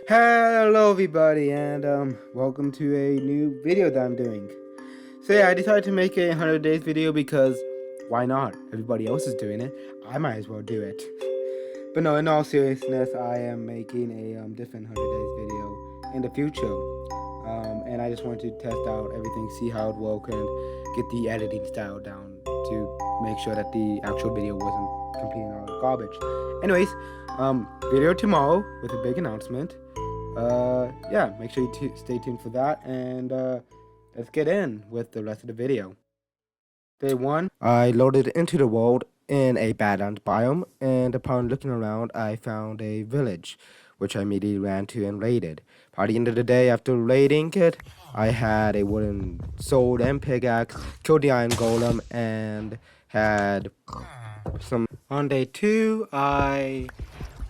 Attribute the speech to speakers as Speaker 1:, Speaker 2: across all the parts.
Speaker 1: Hello everybody, and welcome to a new video that I'm doing. So yeah, I decided to make a 100 days video because why not? Everybody else is doing it, I might as well do it. But no, in all seriousness, I am making a different 100 days video in the future. And I just wanted to test out everything, see how it works, and get the editing style down to make sure that the actual video wasn't completely all garbage. Anyways, video tomorrow with a big announcement. Yeah, make sure you stay tuned for that, and let's get in with the rest of the video. Day 1, I loaded into the world in a badlands biome, and upon looking around, I found a village, which I immediately ran to and raided. By the end of the day, after raiding it, I had a wooden sword and pickaxe, killed the iron golem, and had some... On day 2, I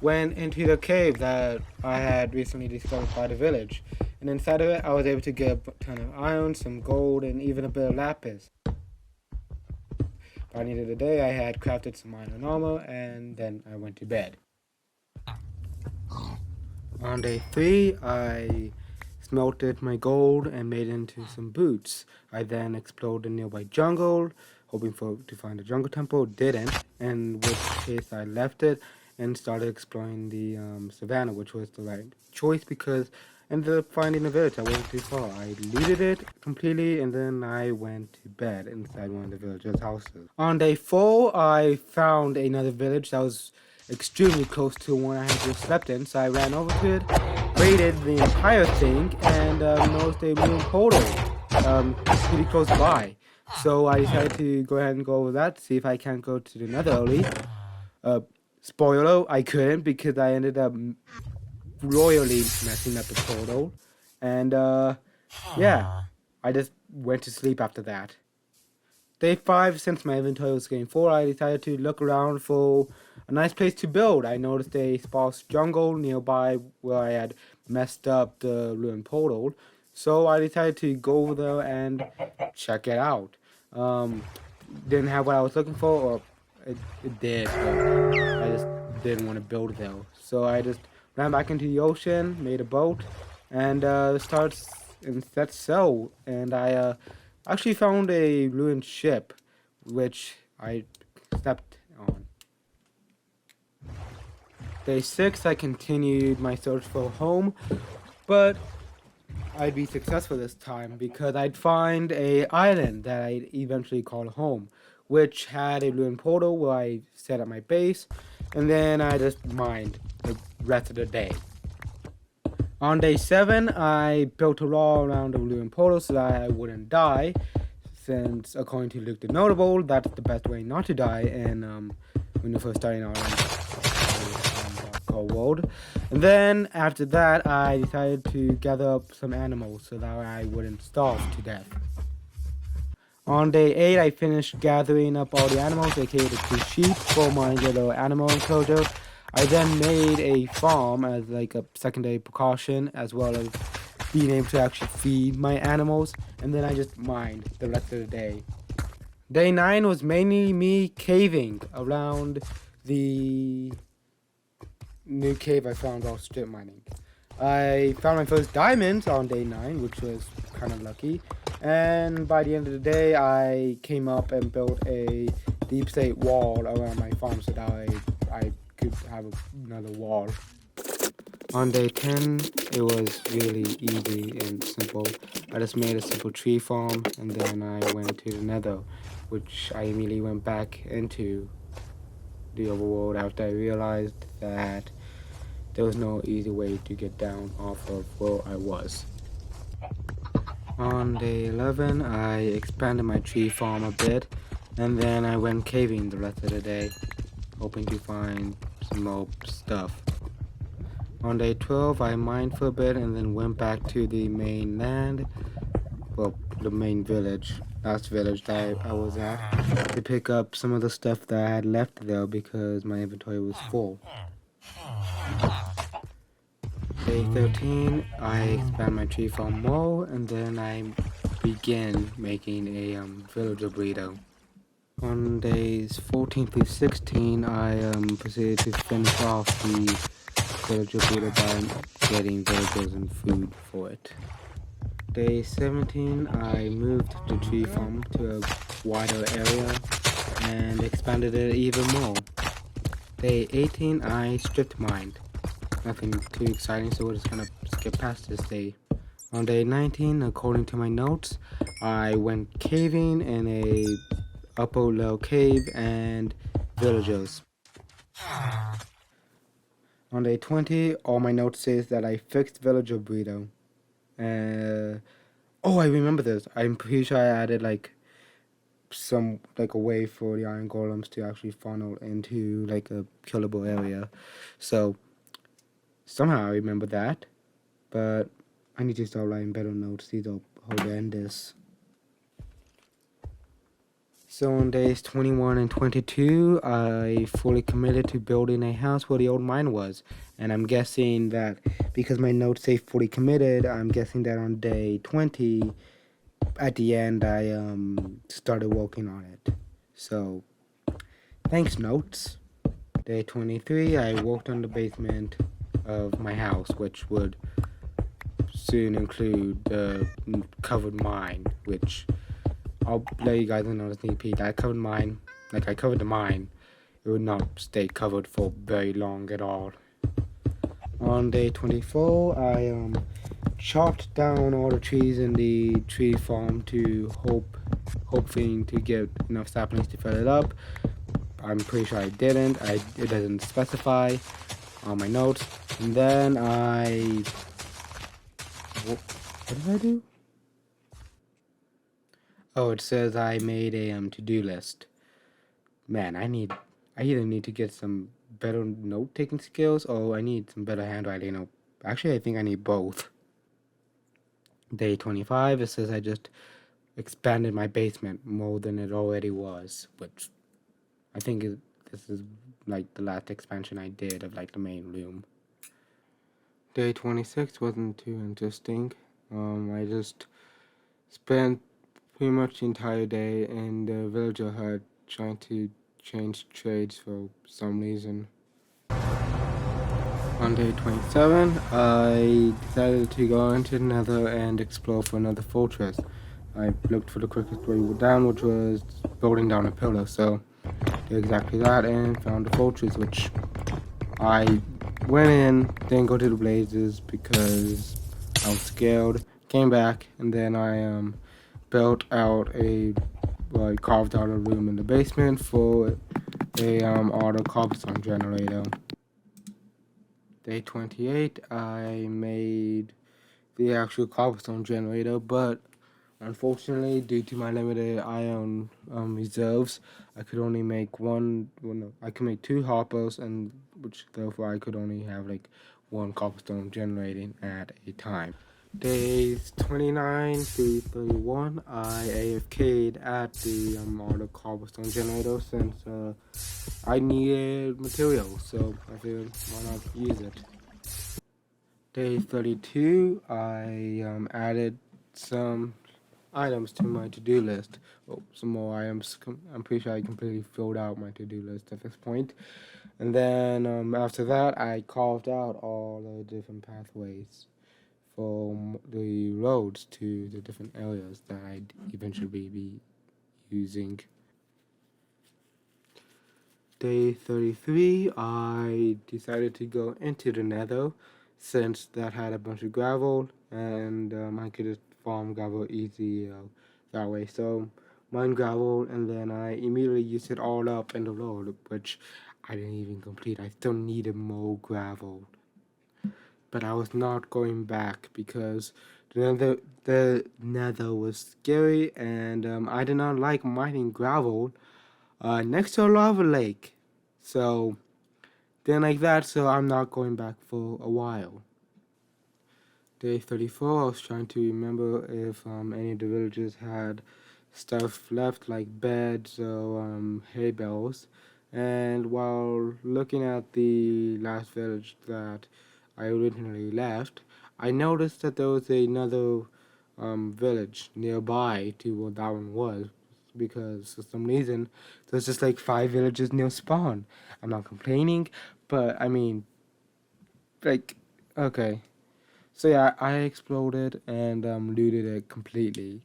Speaker 1: went into the cave that I had recently discovered by the village, and inside of it I was able to get a ton of iron, some gold, and even a bit of lapis. By the end of the day I had crafted some iron armor, and then I went to bed. On day 3 I smelted my gold and made it into some boots. I then explored the nearby jungle, hoping to find a jungle temple. Didn't, in which case I left it and started exploring the savannah, which was the right choice because I ended up finding a village. I wasn't too far. I looted it completely, and then I went to bed inside one of the villagers' houses. On day 4, I found another village that was extremely close to one I had just slept in, so I ran over to it, raided the entire thing, and noticed a moon portal pretty close by. So I decided to go ahead and go over that, see if I can go to the nether early. Spoiler, I couldn't because I ended up royally messing up the portal. And yeah, I just went to sleep after that. Day 5, since my inventory was getting full, I decided to look around for a nice place to build. I noticed a sparse jungle nearby where I had messed up the ruined portal. So I decided to go over there and check it out. Didn't have what I was looking for, or it did, but I just didn't want to build there. So I just ran back into the ocean, made a boat, and set sail. And I actually found a ruined ship, which I stepped on. Day 6, I continued my search for a home, but I'd be successful this time because I'd find a island that I'd eventually call home, which had a ruined portal where I set up my base, and then I just mined the rest of the day. On day 7, I built a wall around the ruined portal so that I wouldn't die, since according to Luke the Notable, that's the best way not to die when you're first starting out in world. And then after that, I decided to gather up some animals so that I wouldn't starve to death. On day 8, I finished gathering up all the animals, aka the 2 sheep, for my little animal enclosure. I then made a farm as like a secondary precaution, as well as being able to actually feed my animals, and then I just mined the rest of the day. Day 9 was mainly me caving around the new cave I found while strip mining. I found my first diamonds on day 9, which was kind of lucky, and by the end of the day I came up and built a deep state wall around my farm so that I could have another wall. On day 10, it was really easy and simple. I just made a simple tree farm, and then I went to the nether, which I immediately went back into the overworld after I realized that there was no easy way to get down off of where I was. On day 11, I expanded my tree farm a bit, and then I went caving the rest of the day, hoping to find some more stuff. On day 12, I mined for a bit and then went back to the main land, well, the main village, last village that I was at, to pick up some of the stuff that I had left there because my inventory was full. Day 13, I expand my tree farm more, and then I begin making a villager breeder. On days 14 through 16, I proceeded to finish off the villager breeder by getting villagers and food for it. Day 17, I moved the tree farm to a wider area and expanded it even more. Day 18, I strip mined. Nothing too exciting, so we're just gonna skip past this day. On day 19, according to my notes, I went caving in a upper level cave and villagers. On day 20, all my notes says that I fixed villager breeder. Oh, I remember this. I'm pretty sure I added like a way for the iron golems to actually funnel into like a killable area. So somehow I remember that, but I need to start writing better notes. These are horrendous. So on days 21 and 22, I fully committed to building a house where the old mine was. And I'm guessing that because my notes say fully committed, I'm guessing that on day 20, at the end, I started working on it. So, thanks notes. Day 23, I worked on the basement of my house, which would soon include the covered mine, which I'll let you guys know in a sneak peek. I covered mine, like I covered the mine. It would not stay covered for very long at all. On day 24, I chopped down all the trees in the tree farm to hoping to get enough saplings to fill it up. I'm pretty sure I didn't. It doesn't specify on my notes. And then what did I do? Oh, it says I made a to-do list. Man, I either need to get some better note-taking skills or I need some better handwriting. Actually, I think I need both. Day 25, it says I just expanded my basement more than it already was, which I think this is like the last expansion I did of like the main room. Day 26 wasn't too interesting. I just spent pretty much the entire day in the villager hut trying to change trades for some reason. On day 27, I decided to go into the nether and explore for another fortress. I looked for the quickest way down, which was building down a pillar, so did exactly that and found a fortress, which I went in, didn't go to the blazes because I was scared, came back, and then I built out carved out a room in the basement for a auto cobblestone generator. Day 28, I made the actual cobblestone generator, but unfortunately, due to my limited iron reserves, I could only make one. Well, no, I could make two hoppers, and which therefore I could only have like one cobblestone generating at a time. Days 29 through 31, I AFK'd at the auto cobblestone generator since I needed materials, so I figured why not use it. Day 32, I added some items to my to-do list. Oh, some more items. I'm pretty sure I completely filled out my to-do list at this point. And then after that, I carved out all the different pathways for the roads to the different areas that I'd eventually be using. Day 33, I decided to go into the nether since that had a bunch of gravel and I could just farm gravel easy that way. So mine gravel and then I immediately used it all up in the road, which I didn't even complete. I still needed more gravel. But I was not going back because the nether was scary and I did not like mining gravel next to a lava lake. So, didn't like that, so I'm not going back for a while. Day 34, I was trying to remember if any of the villagers had stuff left like beds or hay bales. And while looking at the last village that I originally left, I noticed that there was another village nearby to where that one was, because for some reason there's just like 5 villages near spawn. I'm not complaining, but I mean, like, okay. So yeah, I exploded and looted it completely.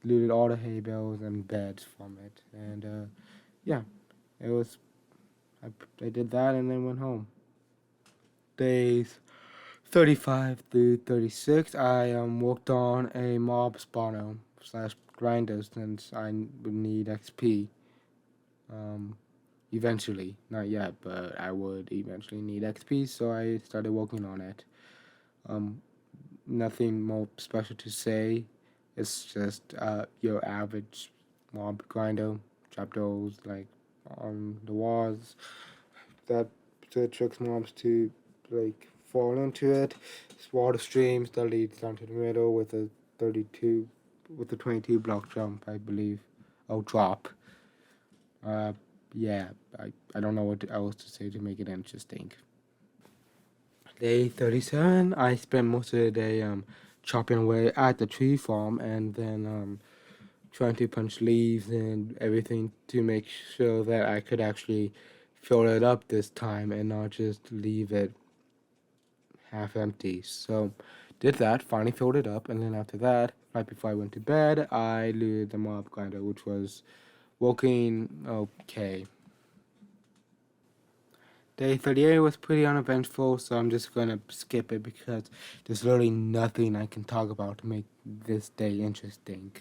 Speaker 1: Looted all the hay bales and beds from it, and yeah, it was. I did that and then went home. Days 35 through 36, I worked on a mob spawner slash grinder since I would need XP. Um, eventually, not yet, but I would eventually need XP, so I started working on it. Um, nothing more special to say. It's just your average mob grinder. Trap those like on the walls. That tricks mobs to like fall into it. Water streams that leads down to the middle with a 32, with a 22 block jump, I believe. Oh, drop. Uh, yeah, I don't know what else to say to make it interesting. Day 37, I spent most of the day chopping away at the tree farm and then trying to punch leaves and everything to make sure that I could actually fill it up this time and not just leave it half empty. So did that, finally filled it up, and then after that, right before I went to bed, I looted the mob grinder, which was working okay. Day 38 was pretty uneventful, so I'm just gonna skip it because there's literally nothing I can talk about to make this day interesting.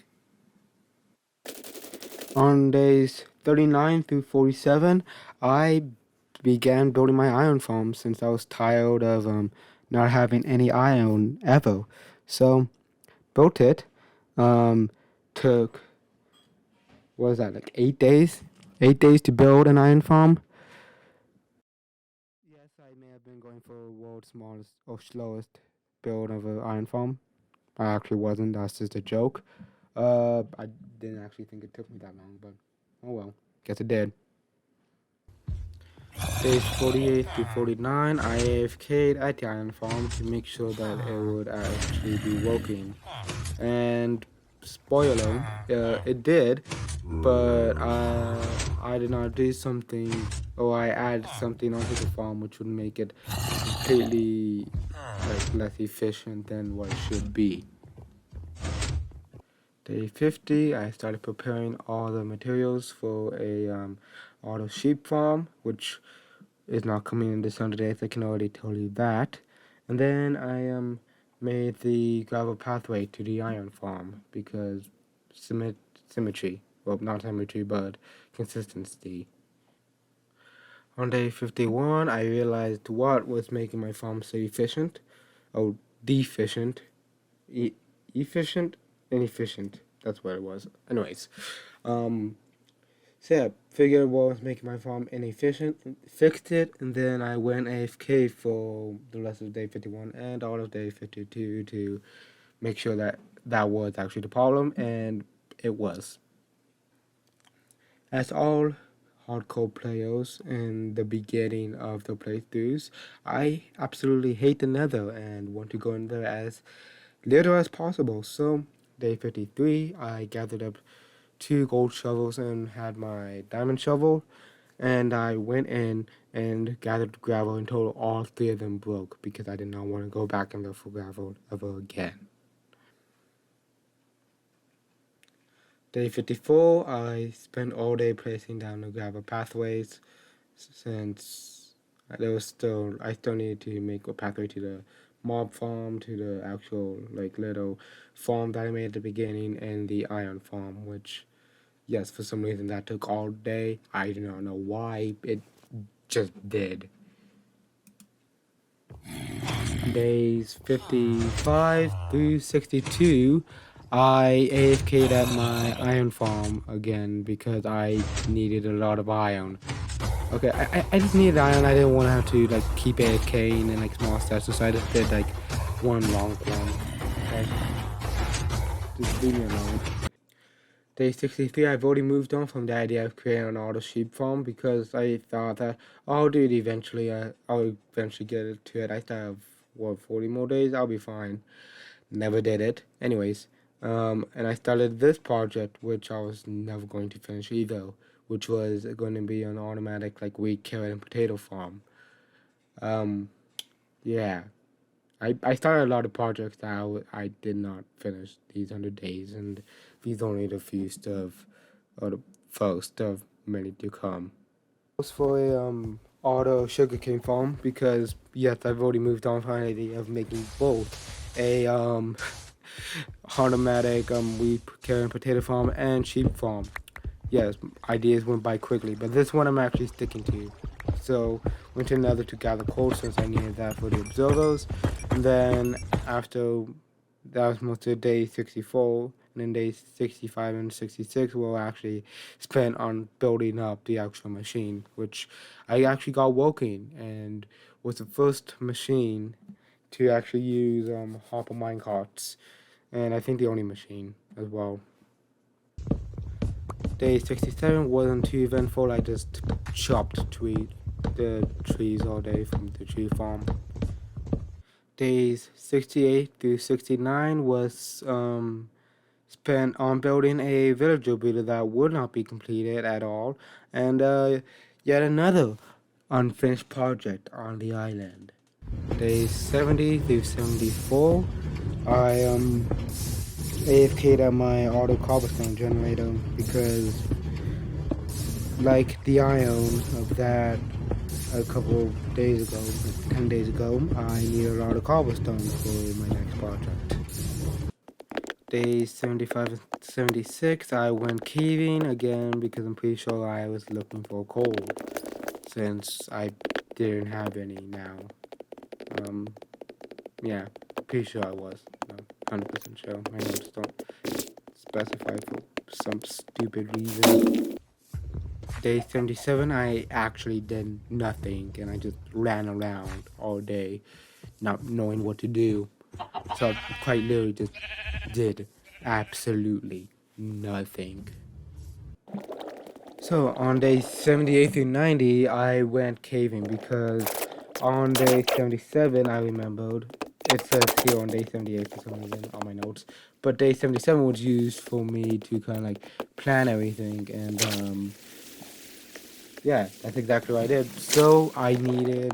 Speaker 1: On days 39 through 47, I began building my iron farm since I was tired of not having any iron ever. So, built it. Um, took, what was that, like 8 days? 8 days to build an iron farm. Yes, I may have been going for world's smallest or slowest build of an iron farm. I actually wasn't. That's just a joke. I didn't actually think it took me that long, but oh well. Guess it did. Days 48 to 49, I AFK'd at the iron farm to make sure that it would actually be working. And spoiler, it did, but I did not do something, or I added something onto the farm which would make it completely like less efficient than what it should be. Day 50, I started preparing all the materials for a auto sheep farm, which is not coming in this 100 days. I can already tell you that. And then I made the gravel pathway to the iron farm because symmetry. Well, not symmetry, but consistency. On day 51, I realized what was making my farm so efficient. Oh, deficient. E- efficient? Inefficient. That's what it was. Anyways, um, so yeah, figured what was making my farm inefficient, fixed it, and then I went AFK for the rest of day 51 and all of day 52 to make sure that that was actually the problem, and it was. As all hardcore players in the beginning of the playthroughs, I absolutely hate the nether and want to go in there as little as possible. So, day 53, I gathered up 2 gold shovels and had my diamond shovel, and I went in and gathered gravel until all 3 of them broke because I did not want to go back in there for gravel ever again. Day 54, I spent all day placing down the gravel pathways since I still needed to make a pathway to the mob farm, to the actual like little farm that I made at the beginning, and the iron farm, which yes, for some reason that took all day. I do not know why. It just did. Days 55 through 62, I AFK'd at my iron farm again because I needed a lot of iron. Okay, I just needed iron. I didn't want to have to like keep AFKing and like small stats, so I just did like one long one. Okay, just leave me alone. Day 63, I've already moved on from the idea of creating an auto sheep farm because I thought that I'll do it eventually. I'll eventually get it to it. I still have, what, 40 more days? I'll be fine. Never did it. Anyways, and I started this project, which I was never going to finish either, which was going to be an automatic, like, wheat, carrot, and potato farm. Um, yeah, I started a lot of projects that I did not finish these 100 days, and these only the first or the first of many to come. Was for a auto sugarcane farm because yes, I've already moved on from the idea of making both a automatic wheat carrying potato farm and sheep farm. Yes, ideas went by quickly, but this one I'm actually sticking to. So went to another to gather coal since I needed that for the observers, and then after that was most of day 64, and then days 65 and 66 were actually spent on building up the actual machine, which I actually got working and was the first machine to actually use hopper minecarts, and I think the only machine as well. Day 67 wasn't too eventful. I just chopped the trees all day from the tree farm. Days 68 through 69 was spent on building a villager builder that would not be completed at all, and yet another unfinished project on the island. Days 70 through 74, I AFK'd at my auto cobblestone generator because, like the ion of that a couple of days ago, like 10 days ago, I needed a lot of cobblestone for my next project. Days 75 and 76, I went caving again because I'm pretty sure I was looking for coal since I didn't have any now. Yeah, pretty sure I was. No, 100% sure. My notes don't specify for some stupid reason. Day 77, I actually did nothing and I just ran around all day, not knowing what to do. So I quite literally just did absolutely nothing. So on day 78 through 90, I went caving because on day 77, I remembered, it says here on day 78 for some reason on my notes, but day 77 was used for me to kind of like plan everything, and yeah, that's exactly what I did. So I needed,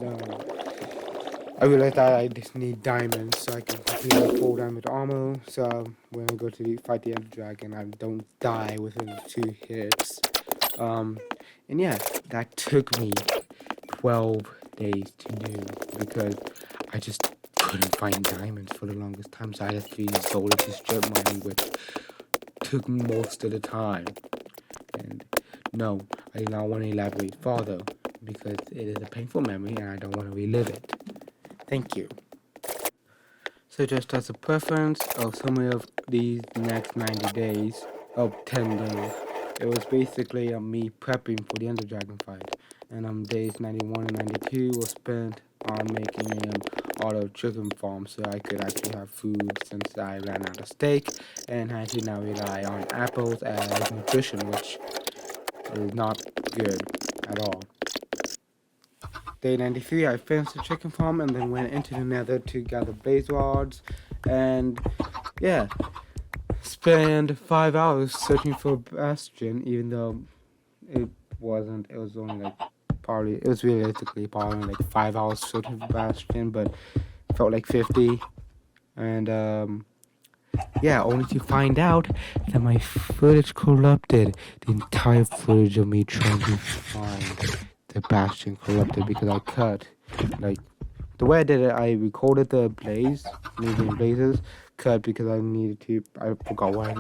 Speaker 1: I realized that I just need diamonds so I can complete my full diamond armor. So when I go to fight the Ender Dragon, I don't die within 2 hits. And yeah, that took me 12 days to do because I just couldn't find diamonds for the longest time. So I just resorted to strip mining, which took most of the time. And no, I do not want to elaborate further because it is a painful memory and I don't want to relive it. Thank you. So just as a preference of summary of these next 90 days, of 10 days, it was basically me prepping for the Ender Dragon fight. And days 91 and 92 were spent on making an auto chicken farm so I could actually have food since I ran out of steak and had to now rely on apples as nutrition, which is not good at all. Day 93, I finished the chicken farm and then went into the nether to gather blaze rods. And yeah, spent 5 hours searching for a bastion, even though it wasn't, it was only like probably, it was realistically probably like 5 hours searching for bastion, but it felt like 50. And yeah, only to find out that my footage corrupted. The entire footage of me trying to find the bastion corrupted because I cut, like, the way I did it, I recorded the blaze, moving blazes, cut because I needed to, I forgot why,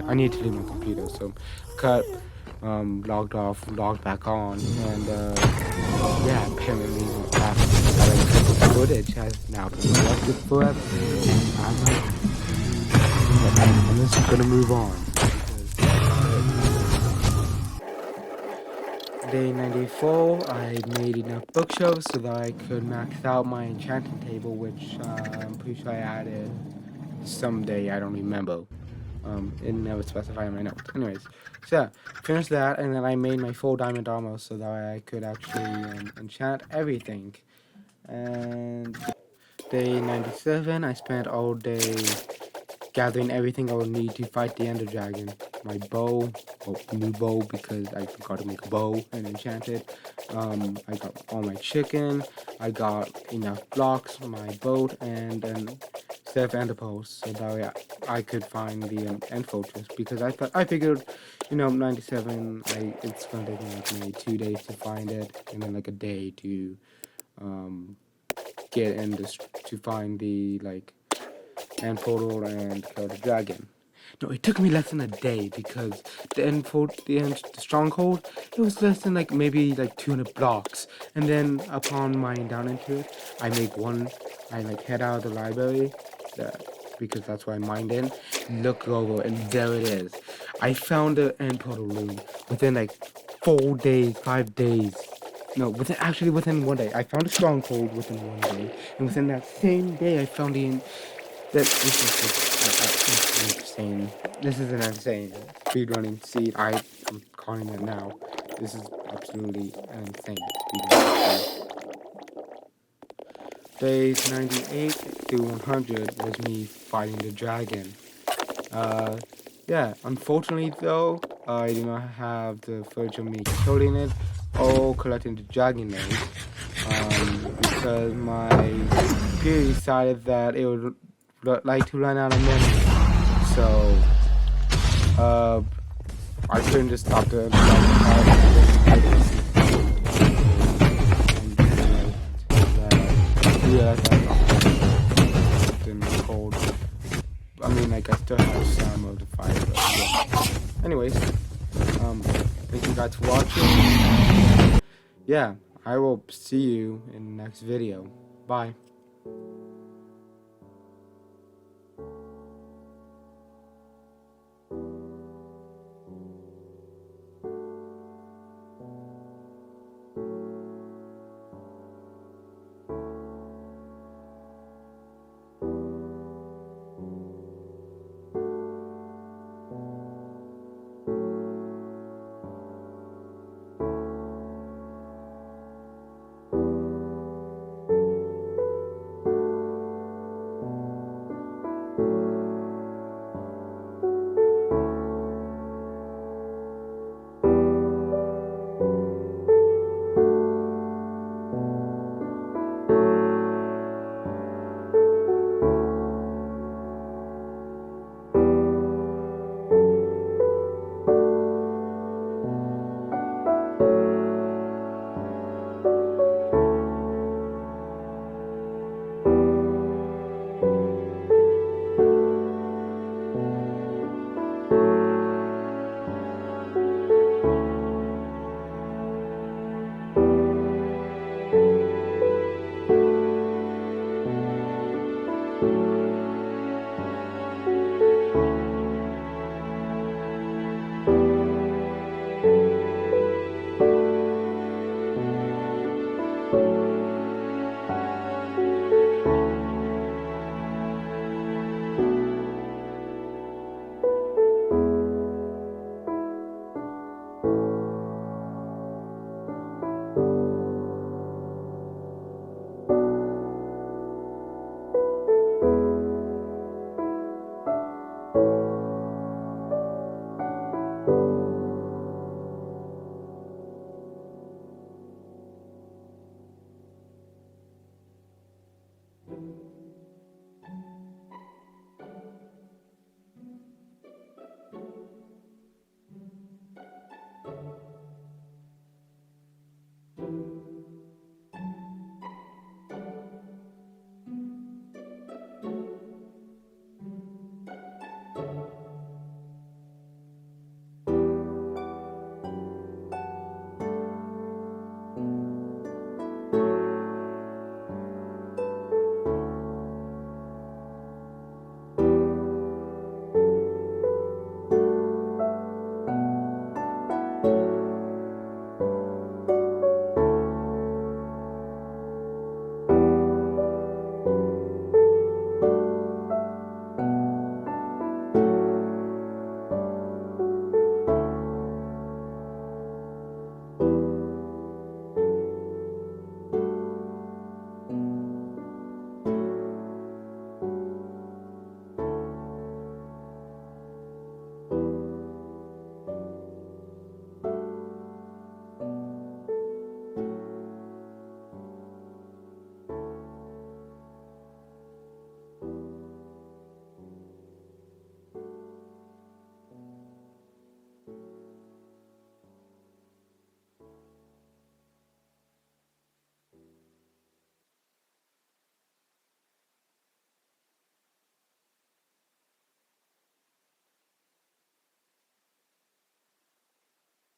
Speaker 1: I needed to leave my computer, so cut, logged off, logged back on, and yeah, apparently that I cut footage has now been corrupted forever, and I'm just gonna move on. Day 94, I made enough bookshelves so that I could max out my enchanting table, which I'm pretty sure I added someday, I don't remember. It never specified in my notes. Anyways, so yeah, finished that, and then I made my full diamond armor so that I could actually enchant everything. And day 97, I spent all day gathering everything I would need to fight the Ender Dragon. My bow, new bow because I forgot to make a bow and enchant it. I got all my chicken. I got enough blocks, my boat, and then set of ender pearls, so that way I could find the end fortress. Because I figured, 97, it's gonna take me like maybe 2 days to find it, and then like a day to um, get in this to find the end portal and kill the dragon. No, it took me less than a day because the stronghold, it was less than maybe 200 blocks. And then upon mining down into it, I head out of the library, because that's where I mined in, look over, and there it is. I found the end portal room within 4 days, 5 days. No, within one day. I found a stronghold within one day, and within that same day, I found this is insane. This is an insane speedrunning seed. I'm calling it now. This is absolutely an insane speedrunning. Days 98 through 100 was me fighting the dragon. Yeah, unfortunately though, I do not have the footage of me killing it or collecting the dragon eggs, because my computer decided that it would like to run out of memory. So, I couldn't just stop the cold. I mean, I still have some of the fire, but yeah. Anyways, thank you guys for watching. Yeah, I will see you in the next video. Bye.